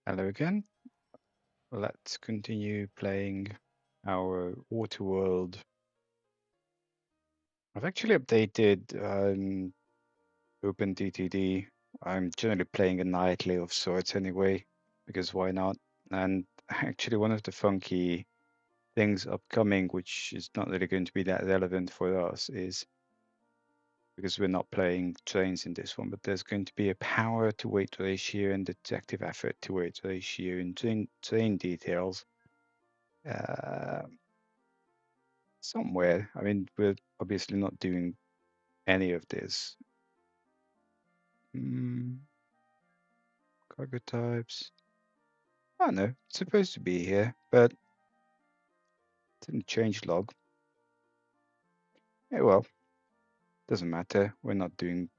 Hello again. Let's continue playing our Waterworld. I've actually updated OpenTTD. I'm generally playing a nightly of sorts anyway, because why not? And actually, one of the funky things upcoming, which is not really going to be that relevant for us, is because we're not playing trains in this one, but there's going to be a power to weight ratio and detective effort to weight ratio in train details. Somewhere. I mean, we're obviously not doing any of this. Mm, cargo types. I don't know. It's supposed to be here, but didn't change log. Yeah, well, doesn't matter. We're not doing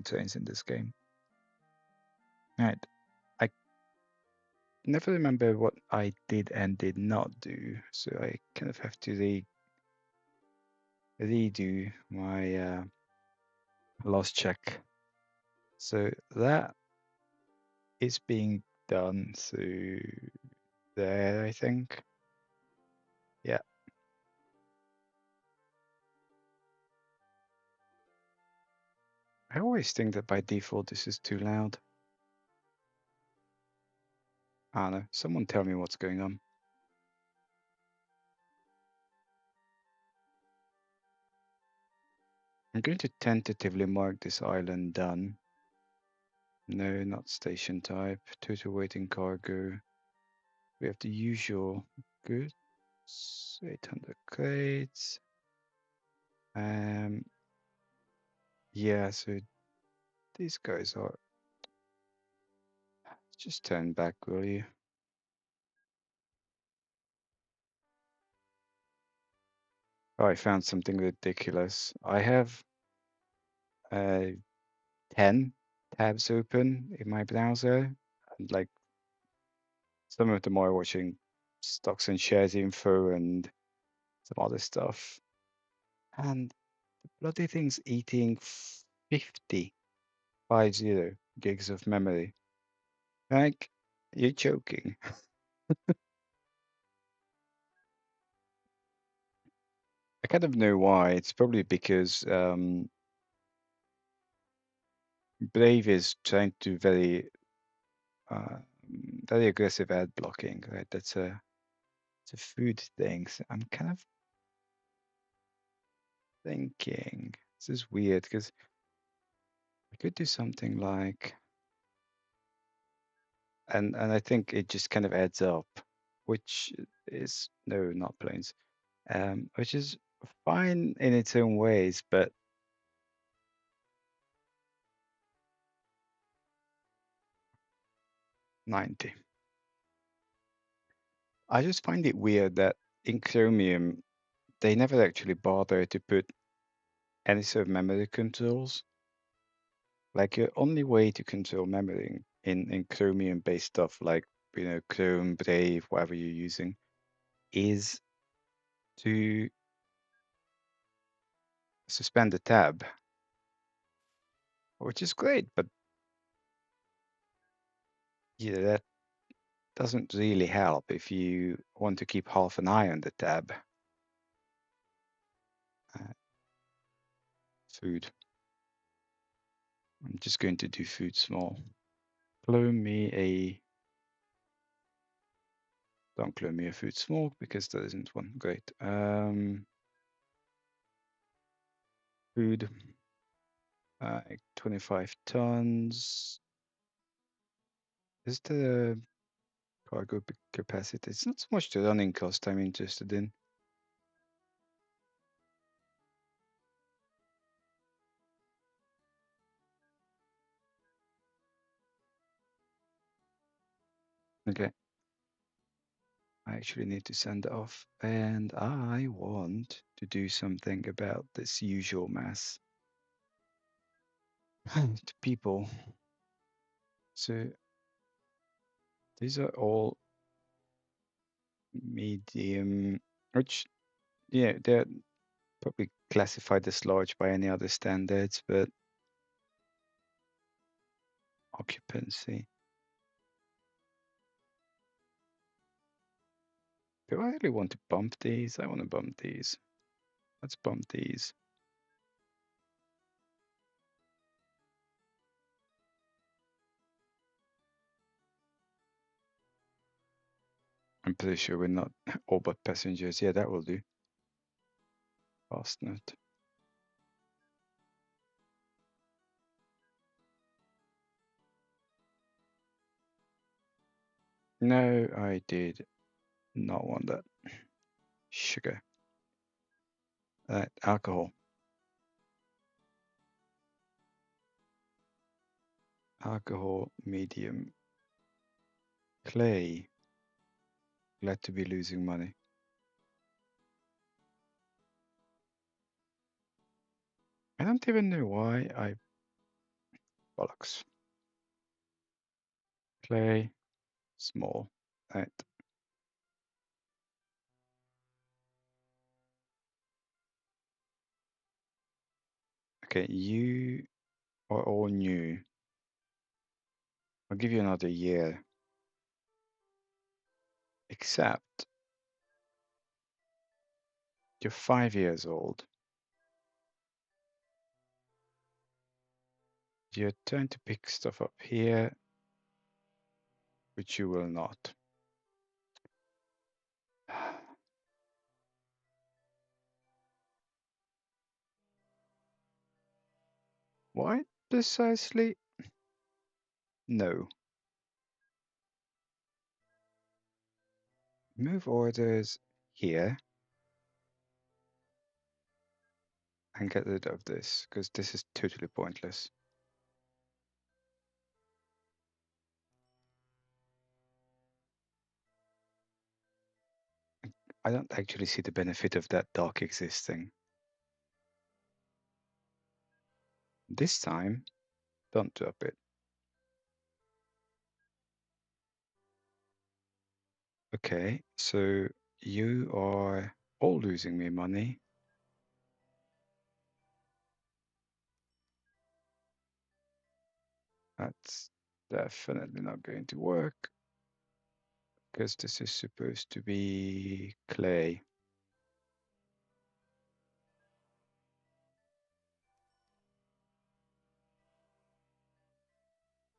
trains in this game. Right. I never remember what I did and did not do, so I kind of have to redo my last check. So that is being done through there, I think. Yeah. I always think that by default this is too loud. I don't know. Someone tell me what's going on. I'm going to tentatively mark this island done. No, not station type. Total waiting cargo. We have the usual goods. 800 crates. Yeah, so these guys are. Just turn back, will you? Oh, I found something ridiculous. I have uh, 10 tabs open in my browser, and like some of them are watching stocks and shares info and some other stuff. And the bloody thing's eating 50, 50 gigs of memory. Like, you're joking. I kind of know why. It's probably because Brave is trying to do uh, very aggressive ad blocking, right? It's a food thing. So I'm kind of thinking this is weird because I could do something like, and I think it just kind of adds up, which is no, not planes, which is fine in its own ways, but 90. I just find it weird that in Chromium they never actually bother to put any sort of memory controls. Like your only way to control memory in Chromium based stuff like Chrome, Brave, whatever you're using, is to suspend the tab, which is great, but yeah, that doesn't really help if you want to keep half an eye on the tab. Uh, food. I'm just going to do food small. Clone me a. Don't clone me a food small because there isn't one. Great. Food. 25 tons. Is the cargo capacity? It's not so much the running cost I'm interested in. Okay. I actually need to send it off, and I want to do something about this usual mass to people. So these are all medium, which, yeah, they're probably classified as large by any other standards, but occupancy. Do I really want to bump these? I want to bump these. Let's bump these. I'm pretty sure we're not all but passengers. Yeah, that will do. Fastnet. No, I did not want that. Sugar. Alcohol. Alcohol, medium. Clay. Glad to be losing money. I don't even know why I... Bollocks. Clay. Small. Right. Okay, you are all new. I'll give you another year. Except you're 5 years old. You're trying to pick stuff up here, which you will not. Why precisely? No. Move orders here and get rid of this, because this is totally pointless. I don't actually see the benefit of that dock existing. This time, don't drop it. Okay, so you are all losing me money. That's definitely not going to work, because this is supposed to be clay.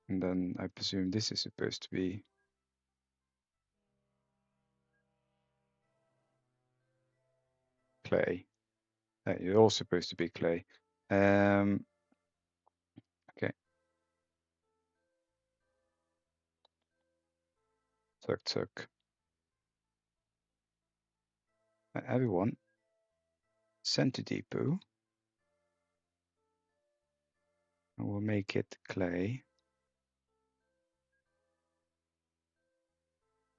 And then I presume this is supposed to be clay. You're all supposed to be clay. Okay. Tuk. Everyone, send to depot. And we'll make it clay.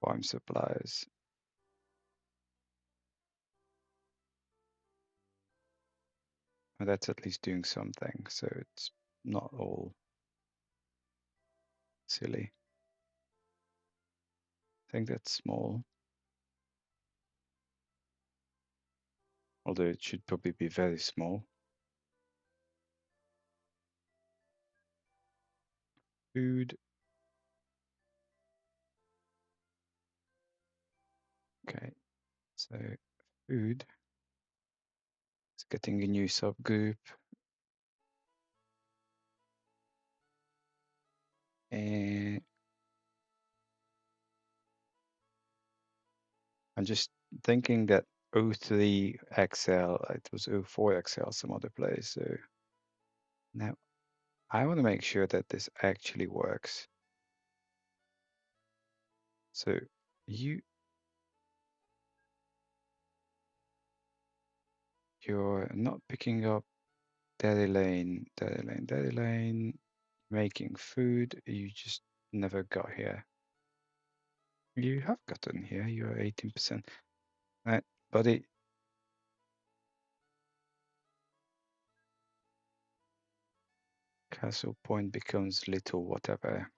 Farm supplies. And that's at least doing something, so it's not all silly. I think that's small. Although it should probably be very small. Food. Okay, so food. It's getting a new subgroup. And I'm just thinking that O3XL, it was O4XL some other place. So now I want to make sure that this actually works. So you're not picking up dairy lane, making food. You just never got here. You have gotten here. You're 18%. Right, buddy. Castle Point becomes little whatever.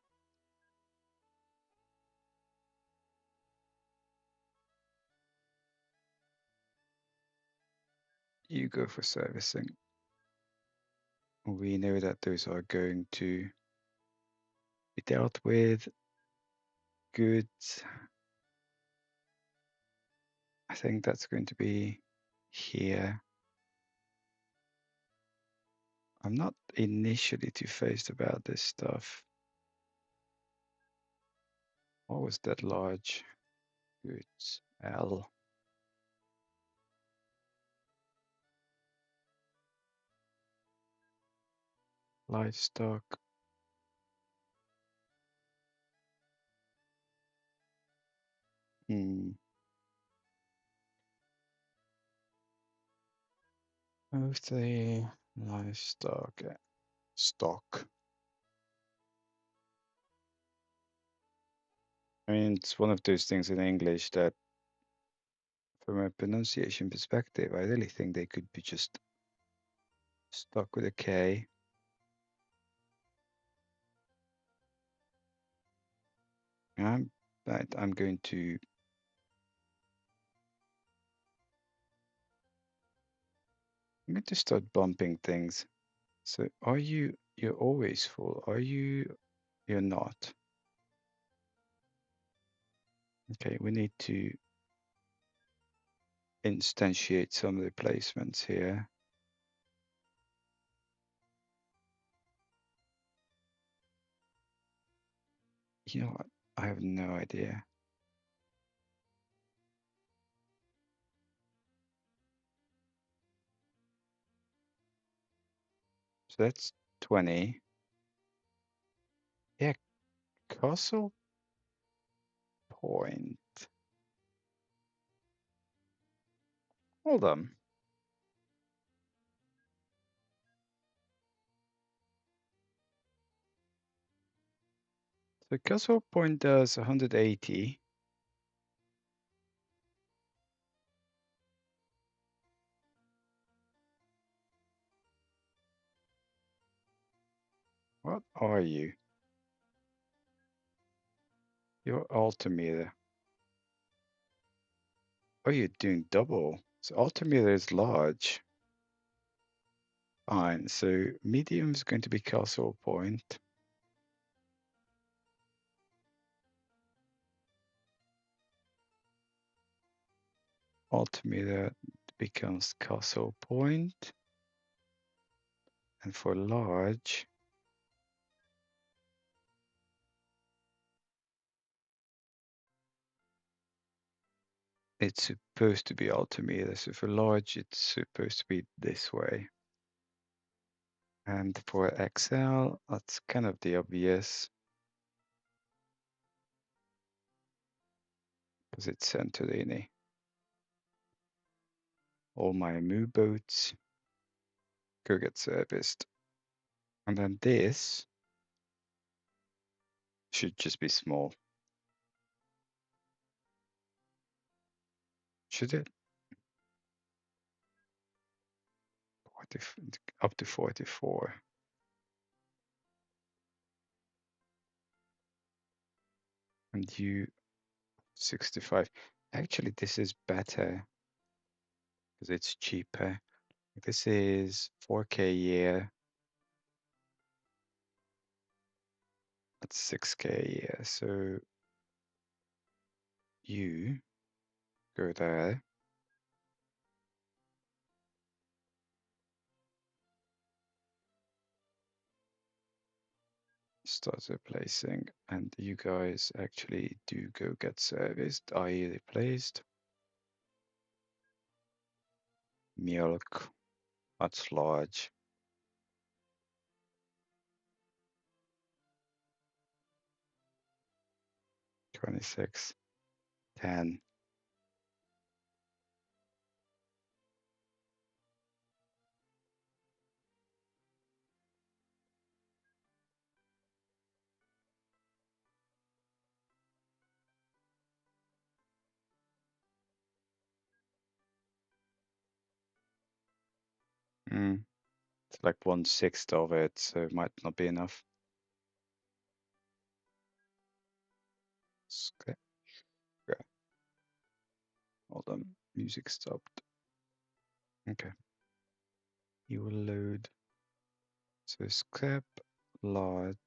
You go for servicing. We know that those are going to be dealt with. Goods. I think that's going to be here. I'm not initially too phased about this stuff. What was that large? Goods. L. Livestock. Move the livestock stock. I mean, it's one of those things in English that, from a pronunciation perspective, I really think they could be just stuck with a K. I'm going to start bumping things. So you're always full. You're not. Okay, we need to instantiate some of the placements here. You know what? I have no idea. So that's 20. Yeah, Castle Point. Hold on. So Castle Point does 180. What are you? You're altimeter. Oh, you're doing double. So altimeter is large. Fine. So medium is going to be Castle Point. Altimeter becomes Castle Point. And for large, it's supposed to be altimeter. So for large, it's supposed to be this way. And for XL, that's kind of the obvious, because it's Santorini. All my moo boats go get serviced. And then this should just be small. Should it? Up to 44. And you 65. Actually, this is better because it's cheaper. This is 4K a year. That's 6K a year. So you go there. Start replacing, and you guys actually do go get serviced, i.e. replaced. Milk, that's large. 26, 10. It's like 1/6 of it, so it might not be enough. Okay. Okay. Hold on, music stopped. Okay. You will load. So scrap, large,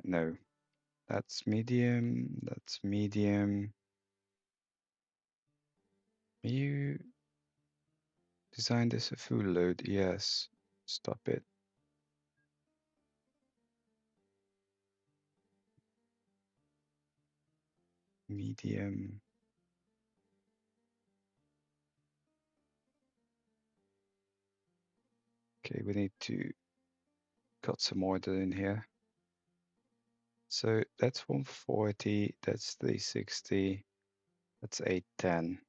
No, that's medium. That's medium. You designed this a full load? Yes. Stop it. Medium. Okay, we need to cut some order in here. So that's 140, that's 360, that's 810.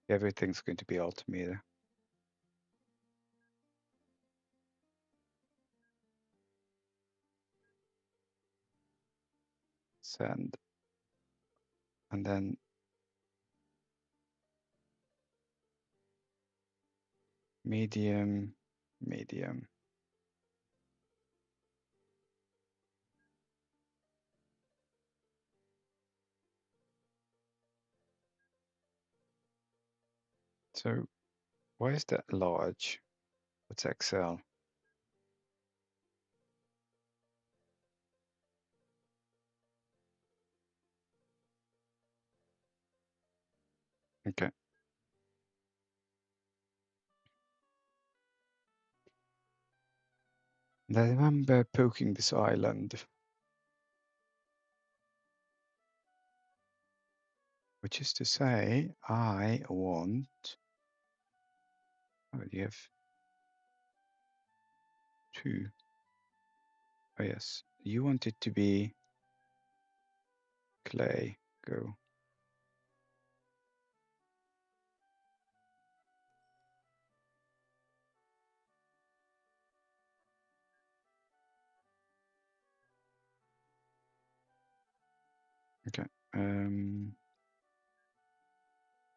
Everything's going to be altimeter. Send. And then medium, medium. So why is that large? What's XL? Okay. And I remember poking this island, which is to say, I want. Oh, you have two. Oh, yes. You want it to be clay. Go. Okay.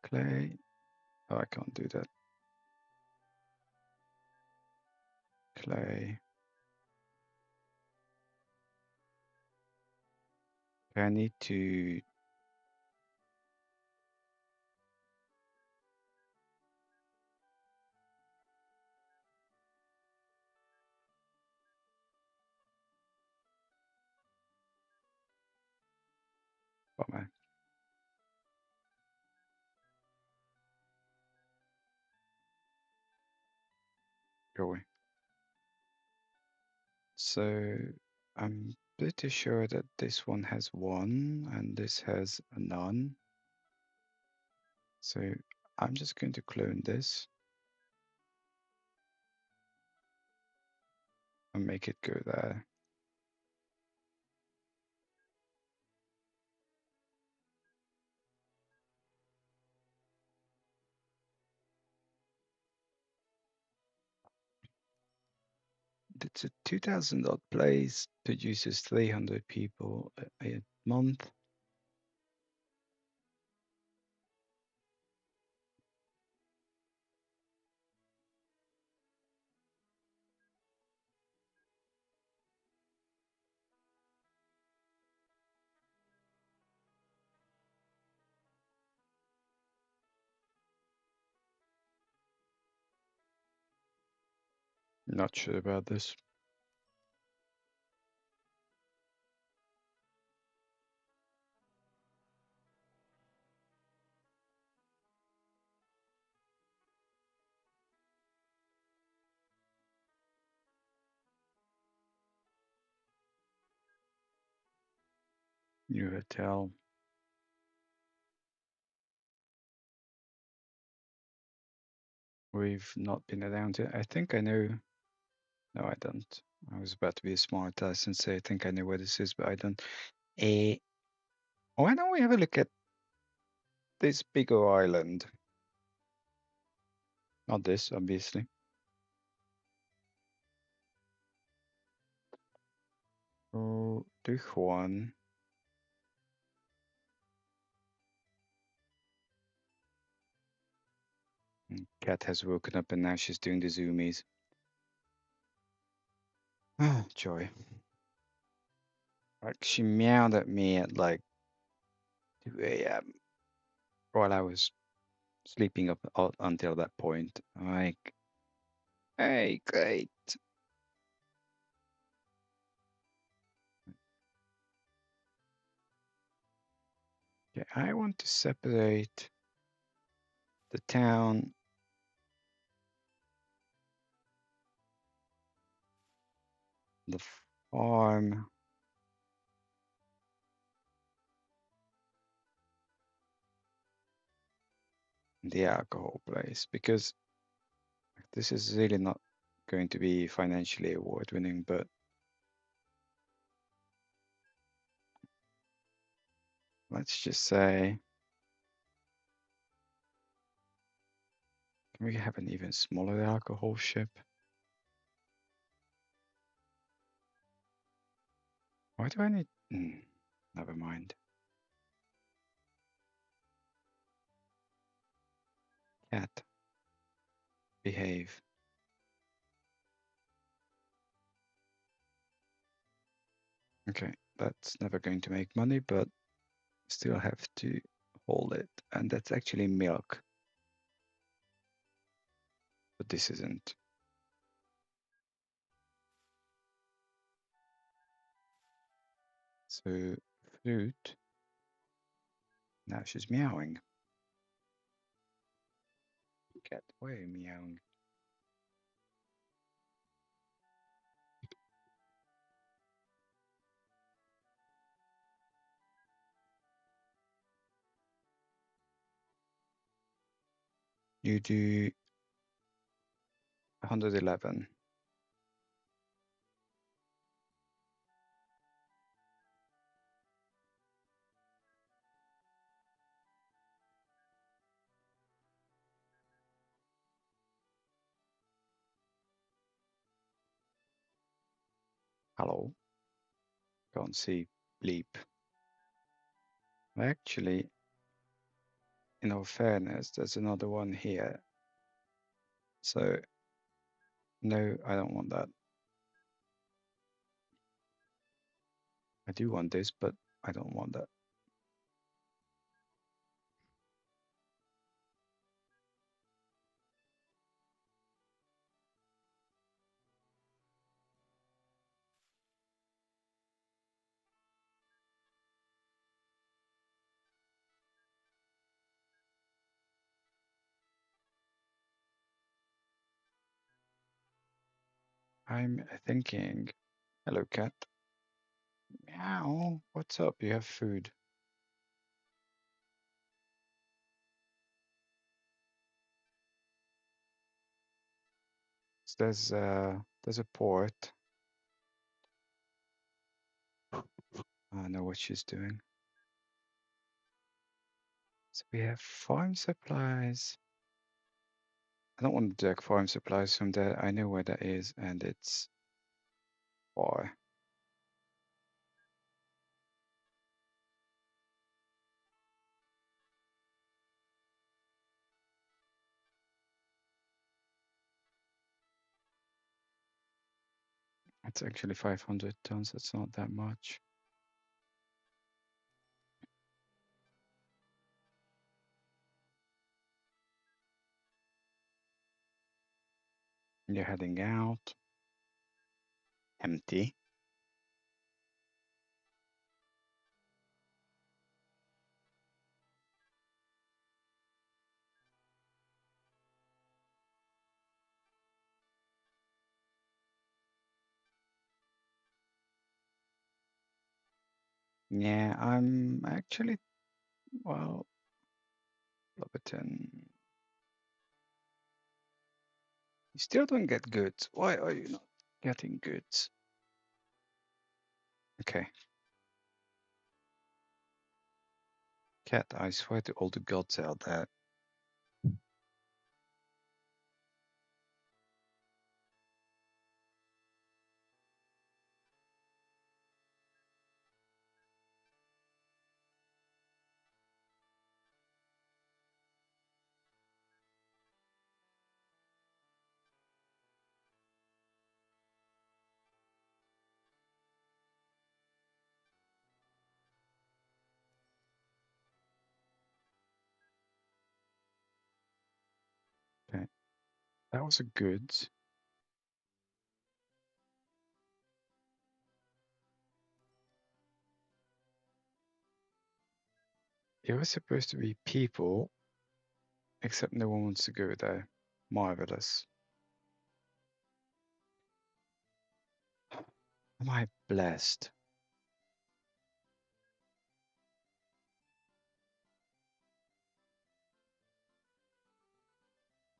Clay. Oh, I can't do that. Clay. I need to. Bummer. Go away. So I'm pretty sure that this one has one and this has a none. So I'm just going to clone this and make it go there. It's a 2,000 odd place, produces 300 people a month. Not sure about this. New hotel. We've not been around it. I think I know. No, I don't. I was about to be a smart ass and say I think I know where this is, but I don't. Why don't we have a look at this bigger island? Not this, obviously. Oh, Juan. Cat has woken up and now she's doing the zoomies. Ah, joy. Like she meowed at me at like 2 a.m. while I was sleeping up until that point. Like, hey, great. Okay, I want to separate the town, the farm, the alcohol place, because this is really not going to be financially award-winning, but let's just say, can we have an even smaller alcohol ship? Why do I need... never mind. Cat, behave. Okay, that's never going to make money, but still have to hold it. And that's actually milk. But this isn't. So, fruit. Now she's meowing. Cat, why are you meowing? You do 111. Hello? Can't see bleep. Actually, in all fairness, there's another one here. So, no, I don't want that. I do want this, but I don't want that. I'm thinking, hello, cat. Meow, what's up? You have food. So there's a port. I know what she's doing. So we have farm supplies. I don't want to take farm supplies from there. I know where that is, and it's far. It's actually 500 tons. That's not that much. You're heading out. Empty. Yeah, I'm actually, well, Loberton. You still don't get goods. Why are you not getting goods? Okay. Cat, I swear to all the gods out there. Okay. That was a goods. It was supposed to be people, except no one wants to go there. Marvelous. Am I blessed?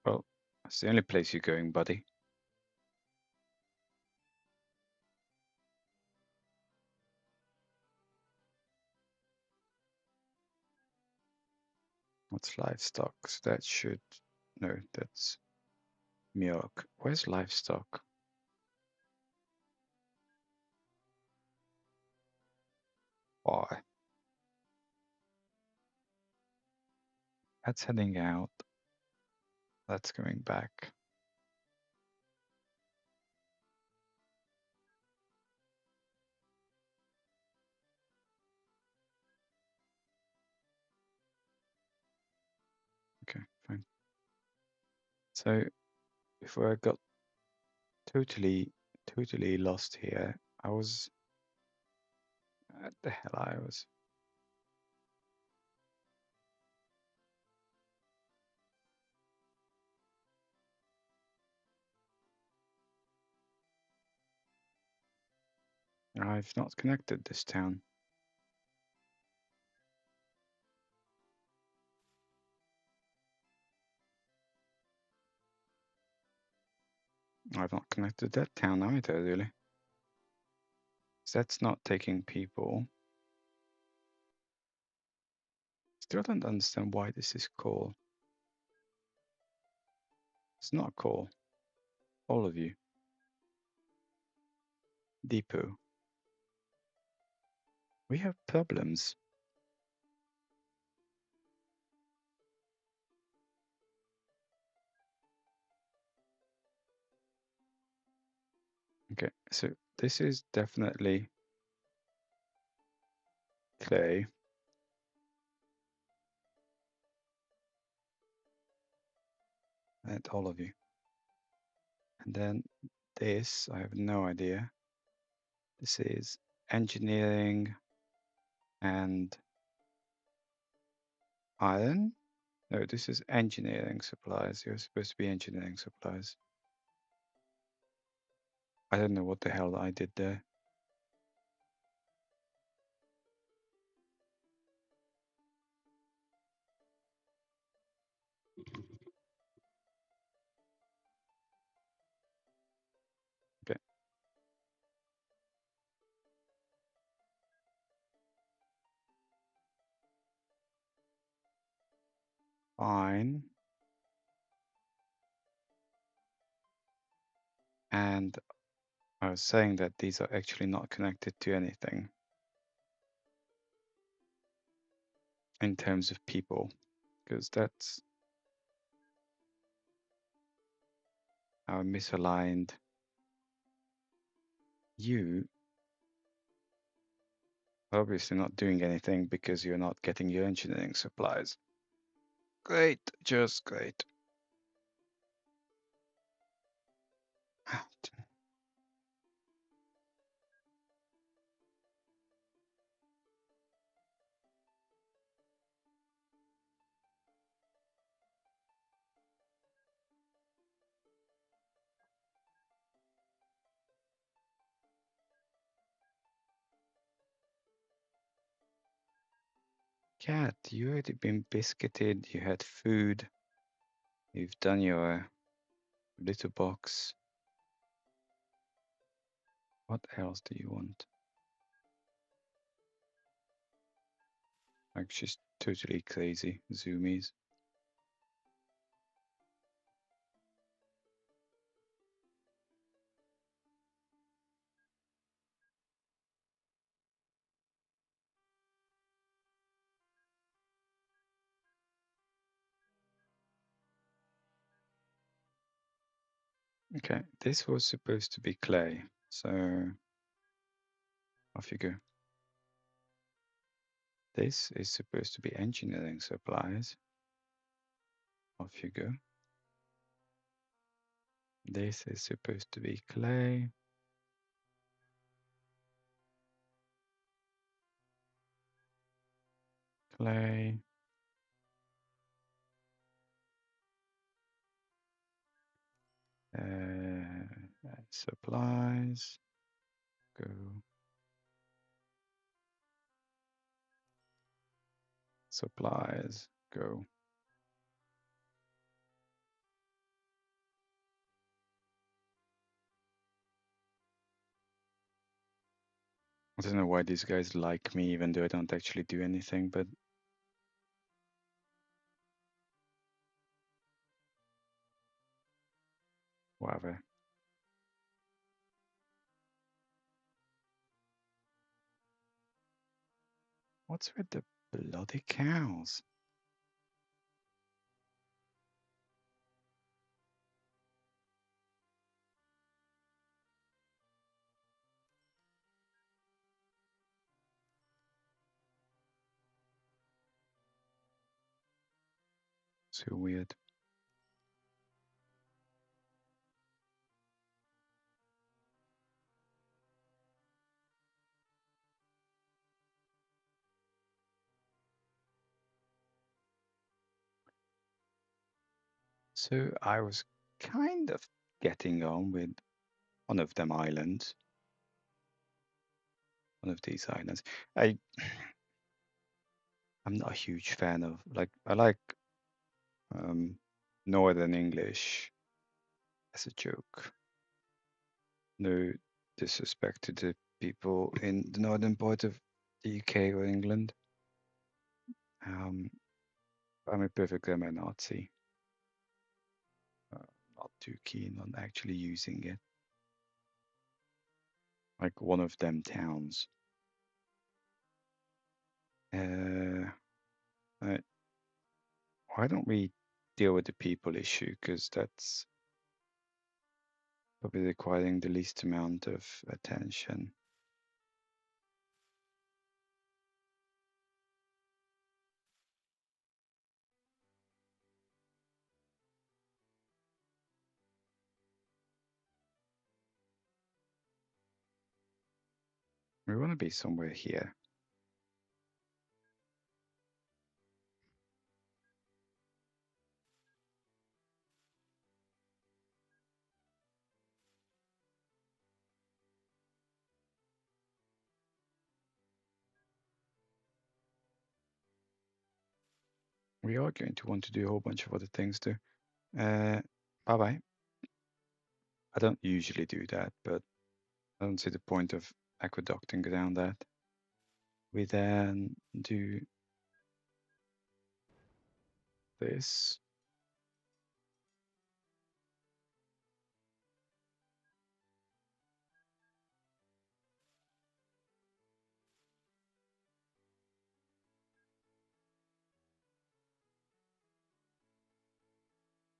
Well, that's the only place you're going, buddy. What's livestock? So that should... No, that's milk. Where's livestock? Why? That's heading out. That's going back. Okay, fine. So before I got totally lost here, I was... What the hell I was... I've not connected this town. I've not connected that town either, really. So that's not taking people. Still don't understand why this is coal. It's not coal. All of you. Depot. We have problems. Okay, so this is definitely clay. And all of you. And then this, I have no idea. This is engineering and iron. No, this is engineering supplies. You're supposed to be engineering supplies. I don't know what the hell I did there. Okay. Fine. And I was saying that these are actually not connected to anything in terms of people, because that's how misaligned. You are obviously not doing anything because you're not getting your engineering supplies. Great, just great. Cat, you already been biscuited, you had food, you've done your little box. What else do you want? Like, she's totally crazy, zoomies. Okay, this was supposed to be clay, so off you go. This is supposed to be engineering supplies. Off you go. This is supposed to be clay. Play. Supplies. Go. Supplies. Go. I don't know why these guys like me, even though I don't actually do anything, but whatever. What's with the bloody cows? So weird. So I was kind of getting on with one of them islands. One of these islands. I'm not a huge fan of, like, I like Northern English as a joke. No disrespect to the people in the northern part of the UK or England. I'm a perfect grammar Nazi. Not too keen on actually using it. Like one of them towns. Why don't we deal with the people issue? Because that's probably requiring the least amount of attention. We want to be somewhere here. We are going to want to do a whole bunch of other things too. Bye-bye. I don't usually do that, but I don't see the point of aqueducting around that. We then do this.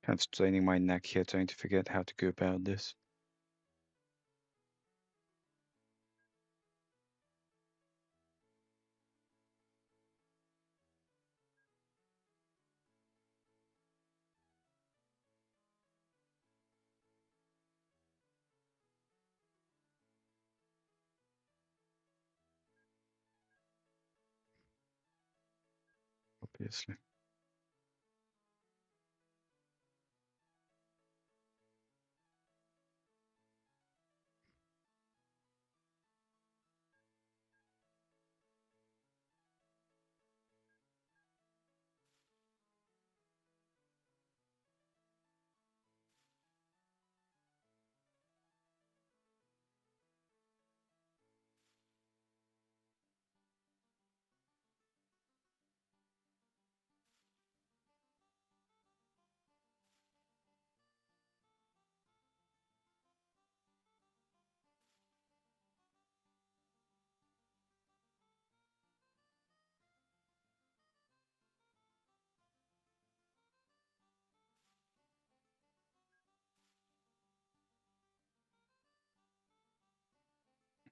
Kind of straining my neck here trying to figure out how to go about this. Obviously.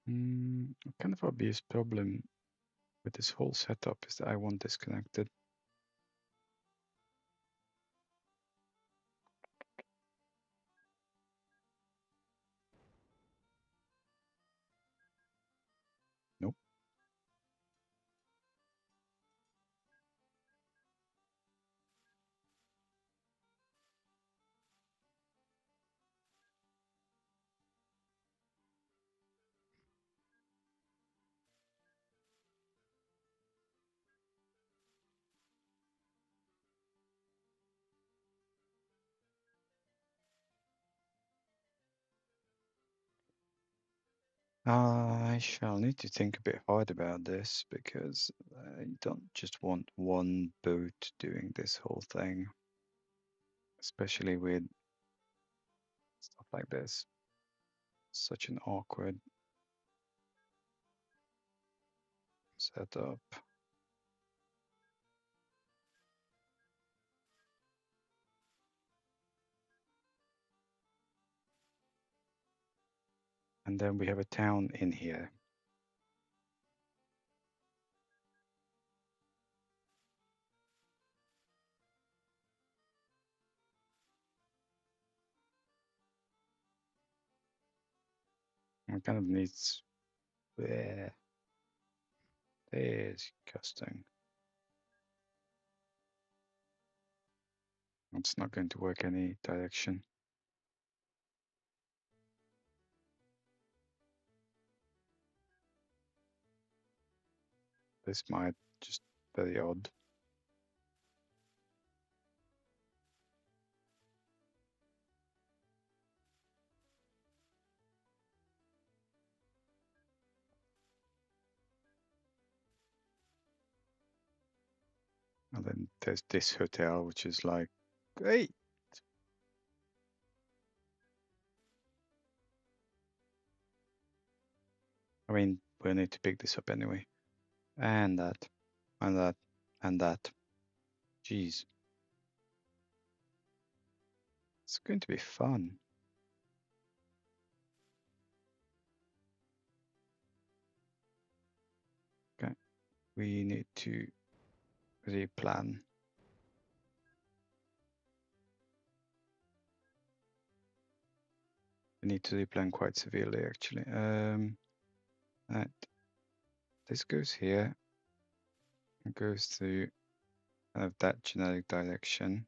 Kind of obvious problem with this whole setup is that I want disconnected. Nope. I shall need to think a bit hard about this because I don't just want one boat doing this whole thing, especially with stuff like this. Such an awkward setup. And then we have a town in here. It kind of needs. There, there's disgusting. It's not going to work any direction. This might just very odd. And then there's this hotel, which is like, great. I mean, we need to pick this up anyway. And that, and that, and that. Jeez. It's going to be fun. Okay. We need to replan. We need to replan quite severely, actually. Right. This goes here. It goes through kind of that generic direction.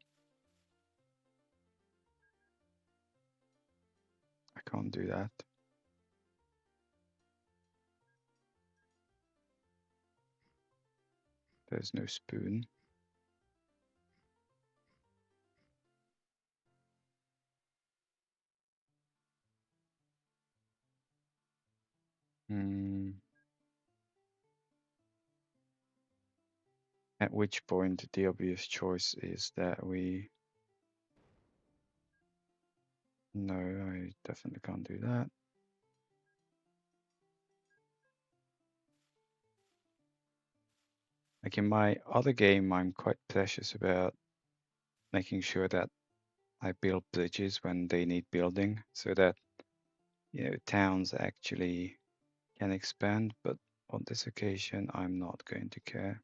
I can't do that. There's no spoon. At which point the obvious choice is that we... No, I definitely can't do that. Like in my other game, I'm quite precious about making sure that I build bridges when they need building so that, you know, towns actually can expand, but on this occasion, I'm not going to care.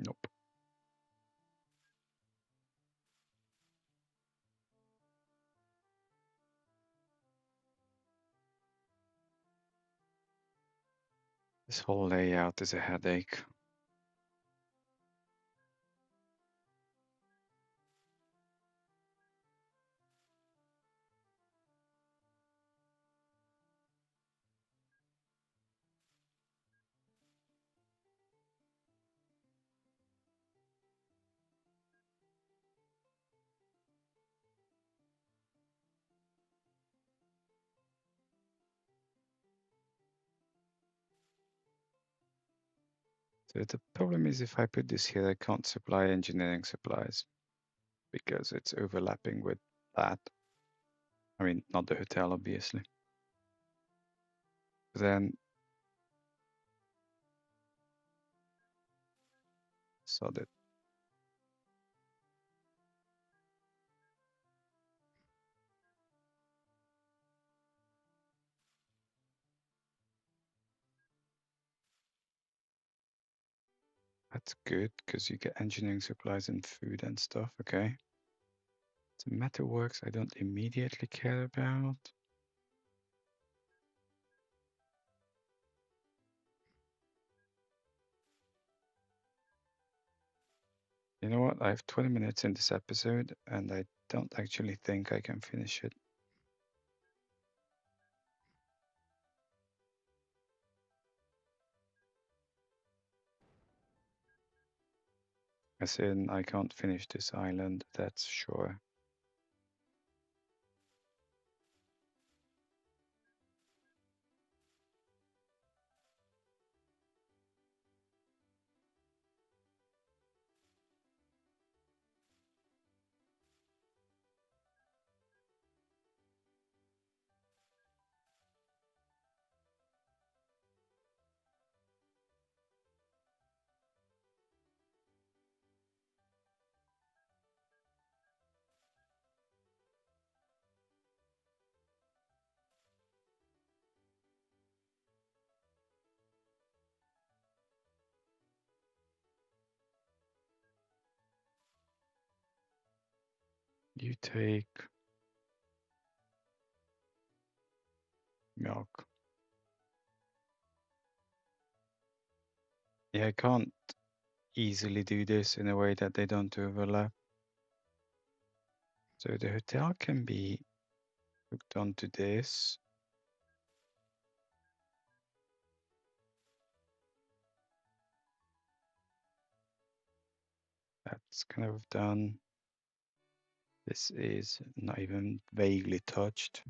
Nope. This whole layout is a headache. So the problem is if I put this here, I can't supply engineering supplies because it's overlapping with that. I mean, not the hotel, obviously. Then, so that's good because you get engineering supplies and food and stuff. Okay. So metalworks, I don't immediately care about. You know what? I have 20 minutes in this episode, and I don't actually think I can finish it. As in, I can't finish this island, that's sure. You take milk. Yeah, I can't easily do this in a way that they don't overlap. So the hotel can be hooked onto this. That's kind of done. This is not even vaguely touched.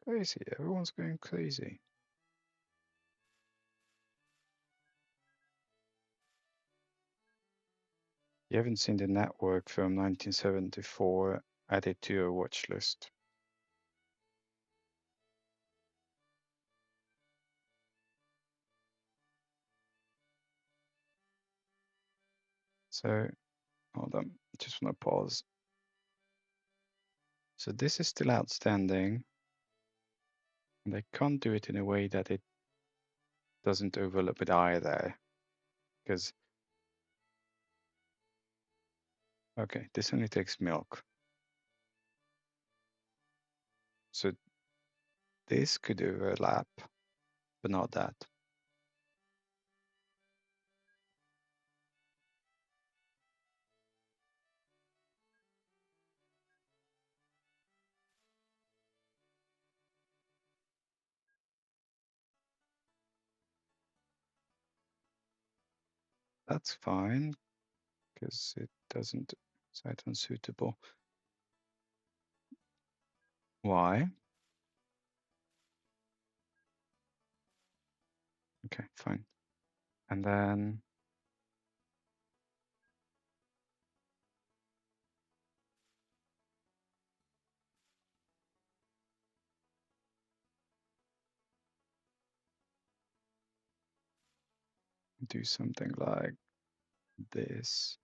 Crazy, everyone's going crazy. You haven't seen the network from 1974 added to your watch list. So, hold on, just want to pause. So this is still outstanding, and I can't do it in a way that it doesn't overlap with either, because, okay, this only takes milk. So this could overlap, but not that. That's fine, because it doesn't site unsuitable. Why? Okay, fine. And then do something like this.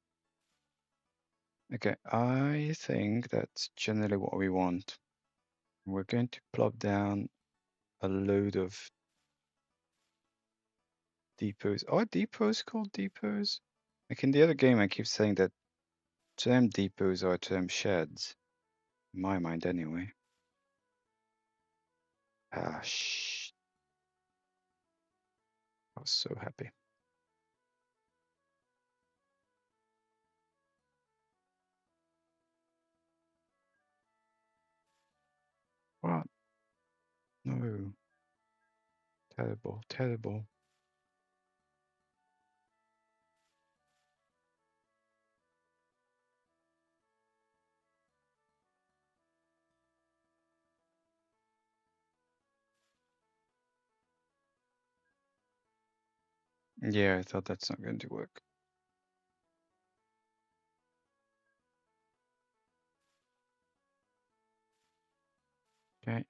Okay, I think that's generally what we want. We're going to plop down a load of depots. Are depots called depots? Like in the other game, I keep saying that term depots are term sheds. In my mind, anyway. Ah, shh. I was so happy. What? No. Terrible, terrible. Yeah, I thought that's not going to work. Okay,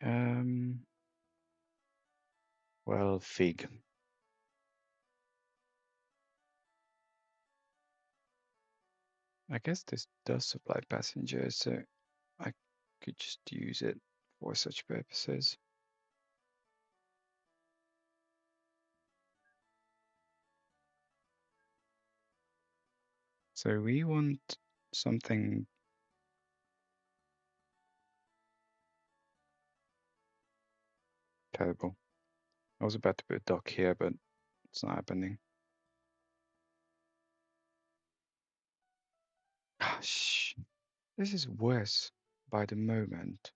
well, fig. I guess this does supply passengers, so I could just use it for such purposes. So we want something terrible. I was about to put a dock here, but it's not happening. Gosh, this is worse by the moment.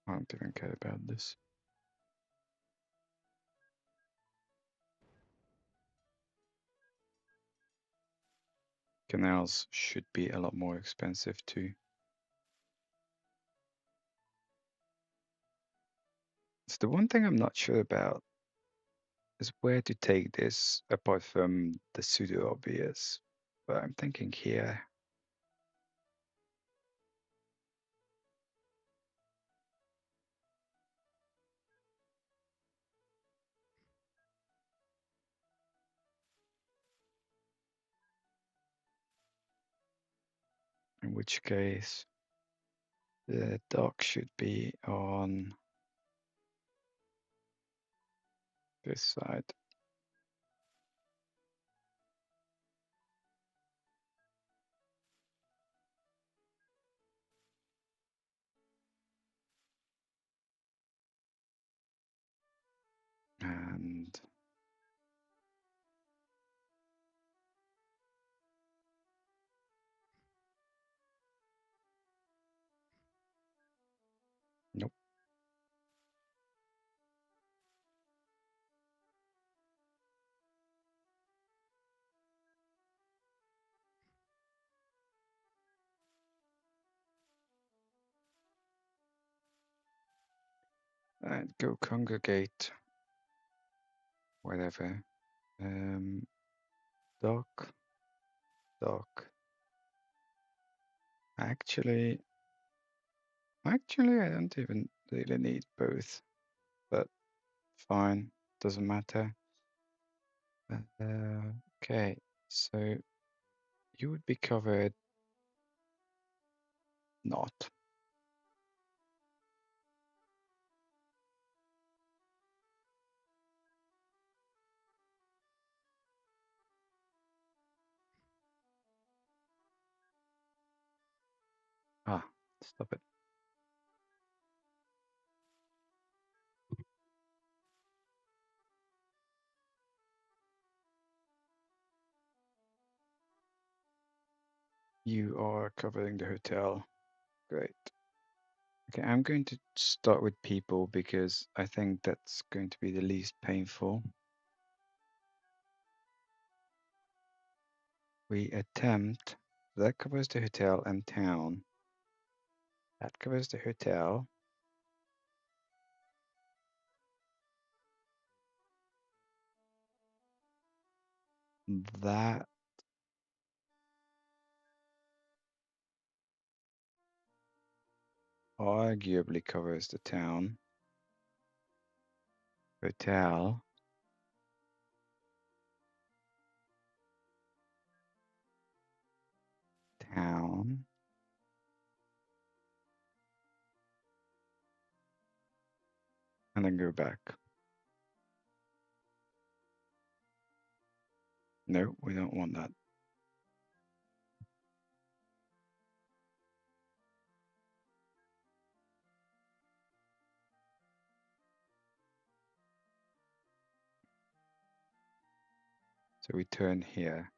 I don't even care about this. Canals should be a lot more expensive too. It's the one thing I'm not sure about is where to take this apart from the pseudo obvious. But I'm thinking here. In which case, the dock should be on this side. And nope. And go congregate, whatever. Dock, dock. Actually, I don't even really need both, but fine, doesn't matter. Okay, so you would be covered not. Ah, stop it. You are covering the hotel. Great. Okay, I'm going to start with people because I think that's going to be the least painful. We attempt, that covers the hotel and town. That covers the hotel. That arguably covers the town. Hotel. Town. And then go back. No, we don't want that. So we turn here.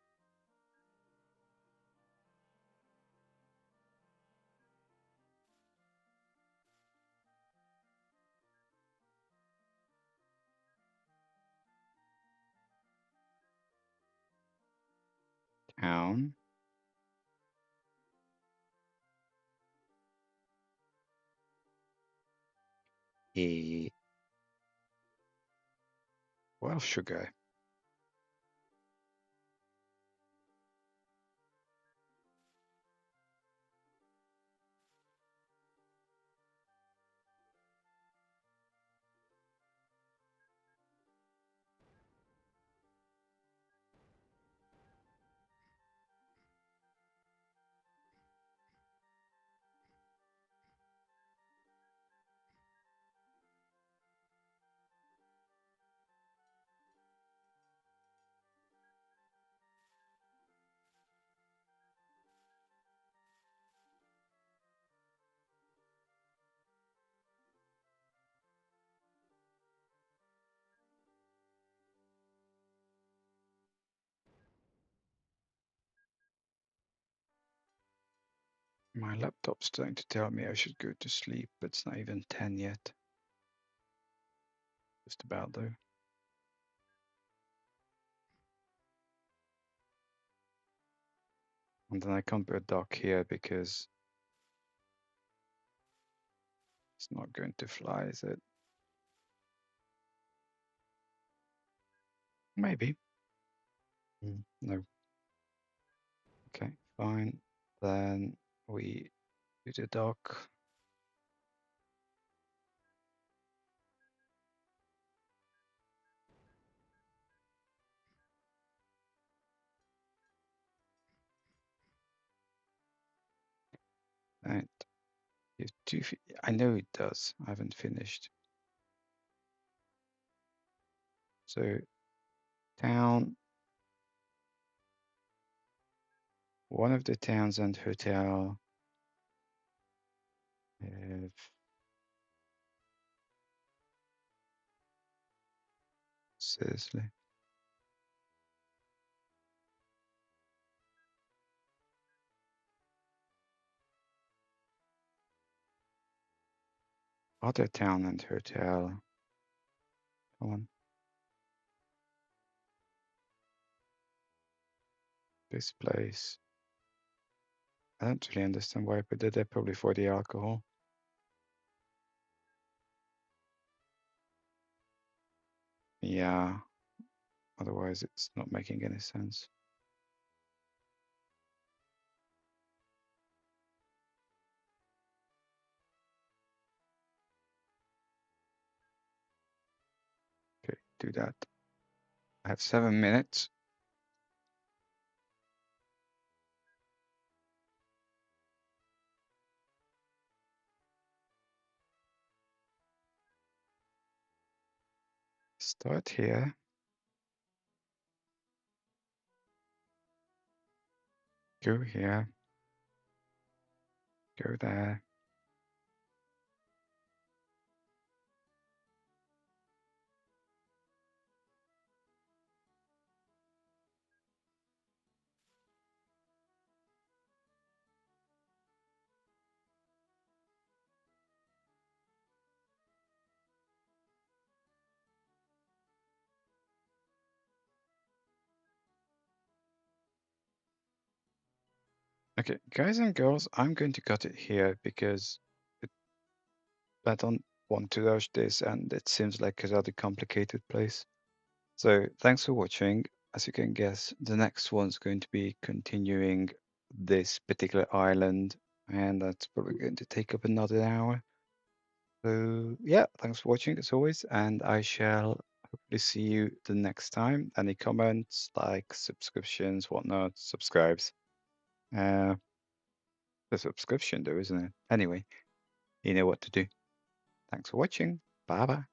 Town. Well, sugar. My laptop's trying to tell me I should go to sleep, but it's not even 10 yet. Just about though. And then I can't put a dock here because it's not going to fly, is it? Maybe. No. Okay, fine. Then we do the dock. Right. I know it does. I haven't finished. So town, one of the Townsend Hotel. Seriously. Other town and hotel. Come on. This place. I don't really understand why I put it there, probably for the alcohol. Yeah. Otherwise, it's not making any sense. Okay, do that. I have 7 minutes. Start here. Go here. Go there. Okay, guys and girls, I'm going to cut it here because I don't want to rush this and it seems like a rather complicated place. So thanks for watching. As you can guess, the next one's going to be continuing this particular island, and that's probably going to take up another hour. So yeah, thanks for watching as always, and I shall hopefully see you the next time. Any comments, likes, subscriptions, whatnot, subscribes. Uh, the subscription though, isn't it? Anyway, you know what to do. Thanks for watching. Bye bye.